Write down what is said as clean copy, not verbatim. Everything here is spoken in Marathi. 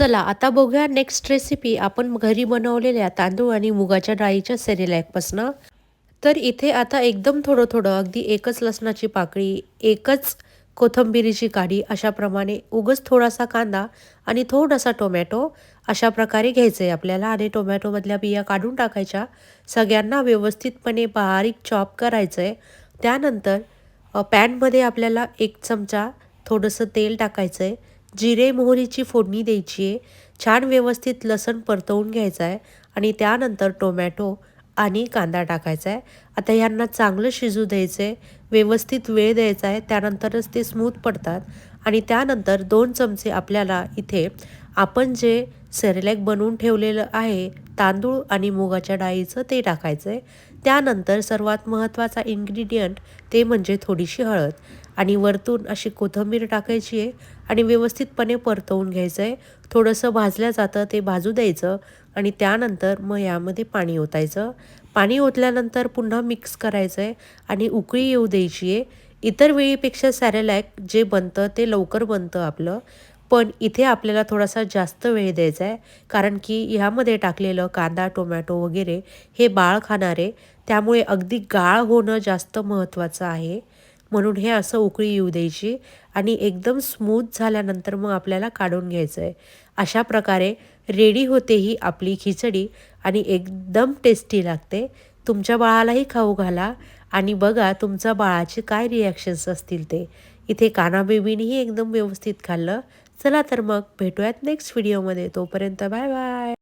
चला आता बघूया नेक्स्ट रेसिपी आपण घरी बनवलेल्या तांदूळ आणि मुगाच्या डाळीच्या सेरेलॅकपासनं. तर इथे आता एकदम थोडं-थोडं अगदी एकच लसणाची पाकळी, एकच कोथिंबिरीची काडी अशाप्रमाणे उगाच थोडासा कांदा आणि थोडासा टोमॅटो अशा प्रकारे घ्यायचं आहे आपल्याला आणि टोमॅटोमधल्या बिया काढून टाकायच्या. सगळ्यांना व्यवस्थितपणे बारीक चॉप करायचं आहे. त्यानंतर पॅनमध्ये आपल्याला 1 चमचा थोडंसं तेल टाकायचं आहे. जिरे मोहरीची फोडणी द्यायची आहे. छान व्यवस्थित लसूण परतवून घ्यायचा आहे आणि त्यानंतर टोमॅटो आणि कांदा टाकायचा आहे. आता ह्यांना चांगलं शिजू द्यायचं आहे, व्यवस्थित वेळ द्यायचा आहे, त्यानंतरच ते स्मूथ पडतात. आणि त्यानंतर 2 चमचे आपल्याला इथे आपण जे सेरेलॅक बनवून ठेवलेलं आहे तांदूळ आणि मुगाच्या डाळीचं ते टाकायचं आहे. त्यानंतर सर्वात महत्त्वाचा इन्ग्रेडियंट ते म्हणजे थोडीशी हळद आणि वरतून अशी कोथिंबीर टाकायची आहे आणि व्यवस्थितपणे परतवून घ्यायचं आहे. थोडंसं भाजलं जातं ते भाजू द्यायचं आणि त्यानंतर मग यामध्ये पाणी ओतायचं. पाणी ओतल्यानंतर पुन्हा मिक्स करायचं आहे आणि उकळी येऊ द्यायची आहे. इतर वेळीपेक्षा सेरेलॅक जे बनतं ते लवकर बनतं आपलं. पण इथे आपल्याला थोडासा जास्त वेळ द्यायचा आहे कारण की ह्यामध्ये टाकलेलं कांदा, टोमॅटो वगैरे हे बाळ खाणार आहे. त्यामुळे अगदी गाळ होणं जास्त महत्त्वाचं आहे. म्हणून हे असं उकळी येऊ द्यायची आणि एकदम स्मूथ झाल्यानंतर मग आपल्याला काढून घ्यायचं आहे. अशा प्रकारे रेडी होते ही आपली खिचडी आणि एकदम टेस्टी लागते. तुमच्या बाळालाही खाऊ घाला आणि बघा तुमच्या बाळाचे काय रिॲक्शन्स असतील ते. इथे कान्हा बेबीनीही एकदम व्यवस्थित खाल्लं. चला तर मग भेटूयात नेक्स्ट व्हिडिओमध्ये. तोपर्यंत बाय बाय.